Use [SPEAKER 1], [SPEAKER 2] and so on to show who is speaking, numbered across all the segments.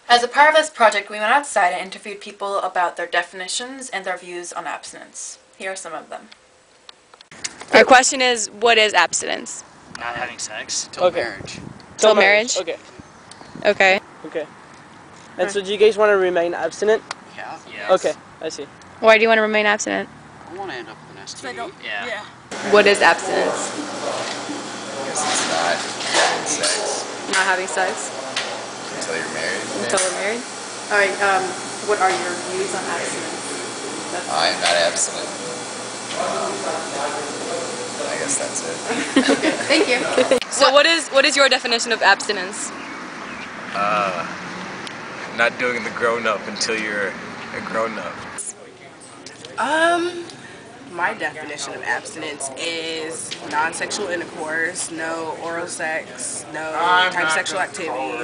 [SPEAKER 1] As a part of this project, we went outside and interviewed people about their definitions and their views on abstinence. Here are some of them.
[SPEAKER 2] Our question is, what is abstinence?
[SPEAKER 3] Not having sex till marriage.
[SPEAKER 2] Till marriage?
[SPEAKER 4] Okay.
[SPEAKER 2] Okay.
[SPEAKER 4] Okay. And so do you guys want to remain abstinent?
[SPEAKER 3] Yeah. Yes.
[SPEAKER 4] Okay, I see.
[SPEAKER 2] Why do you want to remain abstinent?
[SPEAKER 3] I want to end up with an STD. Yeah.
[SPEAKER 2] What is abstinence?
[SPEAKER 5] I guess it's not having sex
[SPEAKER 2] Not having sex
[SPEAKER 5] until you're married.
[SPEAKER 2] until we're married?
[SPEAKER 1] Alright, what are your views on abstinence?
[SPEAKER 5] I am not abstinent. I guess that's it.
[SPEAKER 1] Okay, thank you.
[SPEAKER 2] So what is your definition of abstinence?
[SPEAKER 6] Not doing the grown-up until you're a grown-up.
[SPEAKER 7] My definition of abstinence is non-sexual intercourse, no oral sex, no type of sexual activity,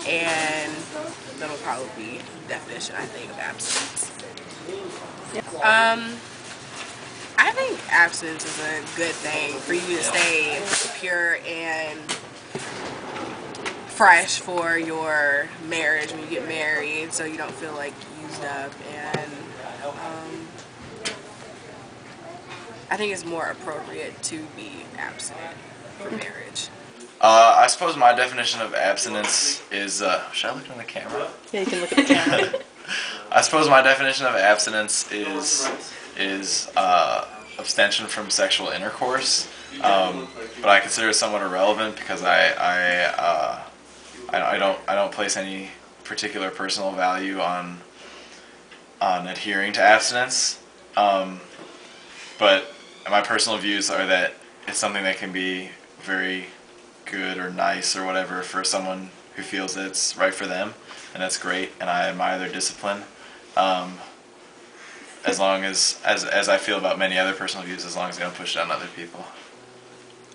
[SPEAKER 7] and that'll probably be the definition, I think, of abstinence. I think abstinence is a good thing for you to stay pure and fresh for your marriage when you get married, so you don't feel like used up, and I think it's more appropriate to be abstinent for marriage.
[SPEAKER 8] I suppose my definition of abstinence is, should I look in the camera?
[SPEAKER 1] Yeah, you can look at the camera.
[SPEAKER 8] I suppose my definition of abstinence is abstention from sexual intercourse, but I consider it somewhat irrelevant because I don't place any particular personal value on adhering to abstinence, but my personal views are that it's something that can be very good or nice or whatever for someone who feels that it's right for them, and that's great, and I admire their discipline, as long as I feel about many other personal views, as long as they don't push it on other people.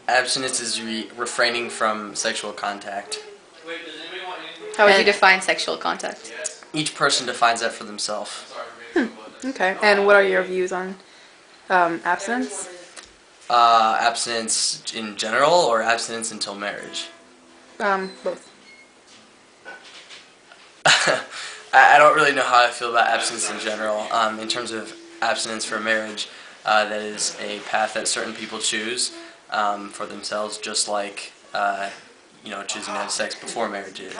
[SPEAKER 9] Abstinence is refraining from sexual contact.
[SPEAKER 2] How would you define sexual contact?
[SPEAKER 9] Each person defines that for themselves.
[SPEAKER 2] Okay. And what are your views on abstinence?
[SPEAKER 9] Abstinence in general or abstinence until marriage?
[SPEAKER 2] Both.
[SPEAKER 9] I don't really know how I feel about abstinence in general. In terms of abstinence for marriage, that is a path that certain people choose for themselves, just like choosing to have sex before marriage is.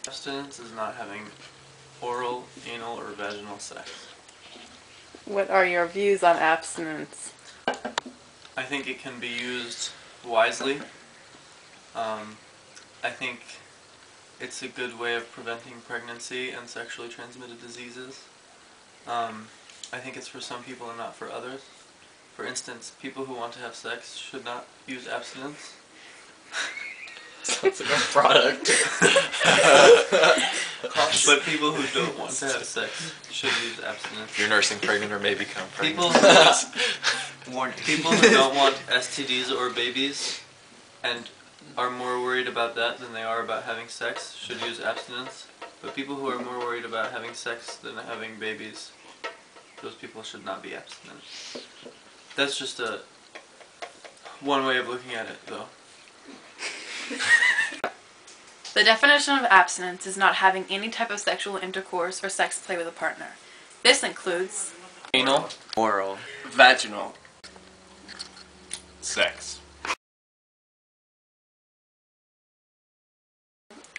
[SPEAKER 10] Abstinence is not having oral, anal, or vaginal sex.
[SPEAKER 1] What are your views on abstinence?
[SPEAKER 10] I think it can be used wisely. I think it's a good way of preventing pregnancy and sexually transmitted diseases. I think it's for some people and not for others. For instance, people who want to have sex should not use abstinence.
[SPEAKER 9] Sounds like a product.
[SPEAKER 10] But people who don't want to have sex should use abstinence.
[SPEAKER 6] If you're nursing pregnant or may become pregnant.
[SPEAKER 10] People who don't want STDs or babies and are more worried about that than they are about having sex should use abstinence. But people who are more worried about having sex than having babies, those people should not be abstinent. That's just one way of looking at it, though.
[SPEAKER 1] The definition of abstinence is not having any type of sexual intercourse or sex play with a partner. This includes
[SPEAKER 10] Anal,
[SPEAKER 9] Oral, vaginal,
[SPEAKER 6] Sex.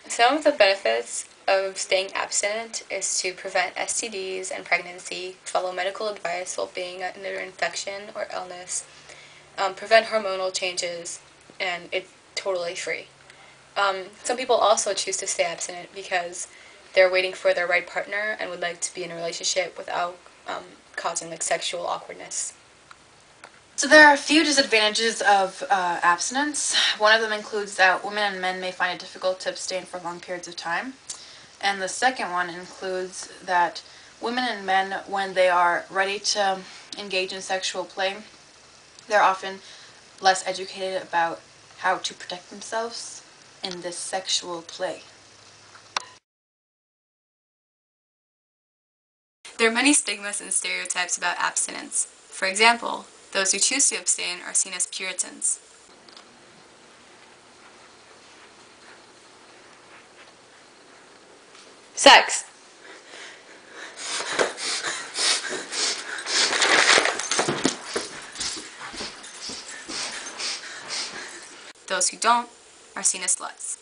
[SPEAKER 2] Some of the benefits of staying abstinent is to prevent STDs and pregnancy, follow medical advice while being under infection or illness, prevent hormonal changes, and it's totally free. Some people also choose to stay abstinent because they're waiting for their right partner and would like to be in a relationship without causing sexual awkwardness.
[SPEAKER 1] So there are a few disadvantages of abstinence. One of them includes that women and men may find it difficult to abstain for long periods of time. And the second one includes that women and men, when they are ready to engage in sexual play, they're often less educated about how to protect themselves in this sexual play.
[SPEAKER 2] There are many stigmas and stereotypes about abstinence. For example, those who choose to abstain are seen as Puritans. Sex. Those who don't are seen as sluts.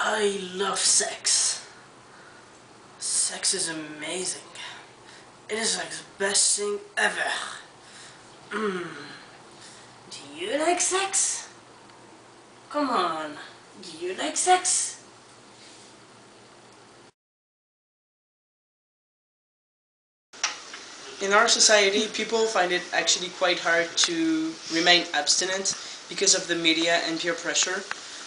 [SPEAKER 4] I love sex. Sex is amazing. It is like the best thing ever. Do you like sex? Come on. Do you like sex? In our society, people find it actually quite hard to remain abstinent because of the media and peer pressure.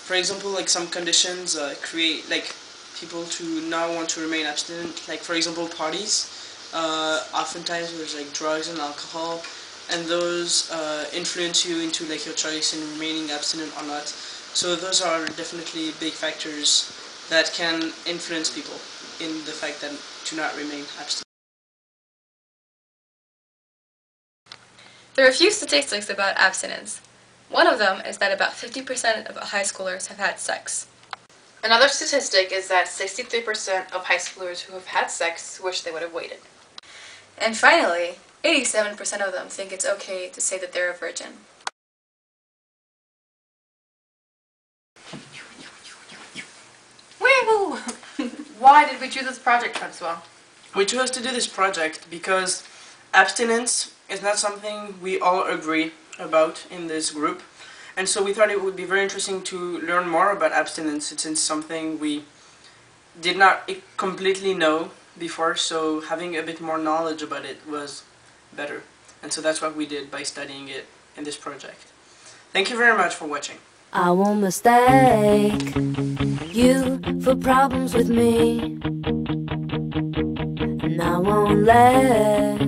[SPEAKER 4] For example, like some conditions create like people to not want to remain abstinent. Like for example, parties. Oftentimes there's like drugs and alcohol, and those influence you into like your choice in remaining abstinent or not. So those are definitely big factors that can influence people in the fact that to not remain abstinent.
[SPEAKER 2] There are a few statistics about abstinence. One of them is that about 50% of high schoolers have had sex.
[SPEAKER 1] Another statistic is that 63% of high schoolers who have had sex wish they would have waited.
[SPEAKER 2] And finally, 87% of them think it's okay to say that they're a virgin.
[SPEAKER 1] Woo! Why did we choose this project, Francois?
[SPEAKER 4] We chose to do this project because abstinence is not something we all agree about in this group, and so we thought it would be very interesting to learn more about abstinence. It's something we did not completely know before, so having a bit more knowledge about it was better, and so that's what we did by studying it in this project. Thank you very much for watching.
[SPEAKER 11] I won't mistake you for problems with me, and I won't let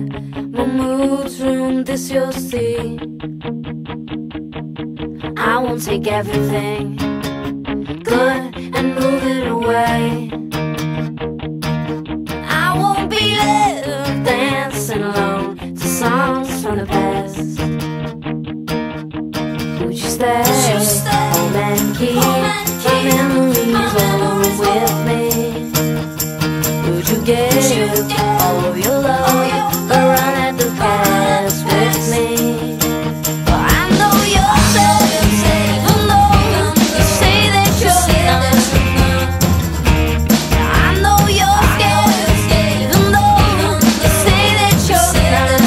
[SPEAKER 11] my moods ruin this, you'll see. I won't take everything good and move it away. I won't be left dancing alone to songs from the past. Would you stay home and keep my memories all with me? Would you give all of your love a run at the past with me? Well, I know you're safe, even though you say that you're not. I know you're scared, even though you say that you're not.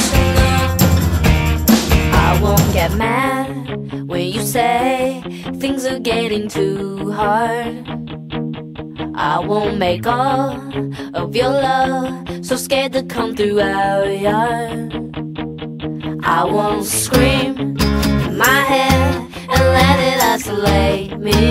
[SPEAKER 11] I won't get mad when you say things are getting too hard. I won't make all of your love so scared to come through our yard. I won't scream in my head and let it isolate me.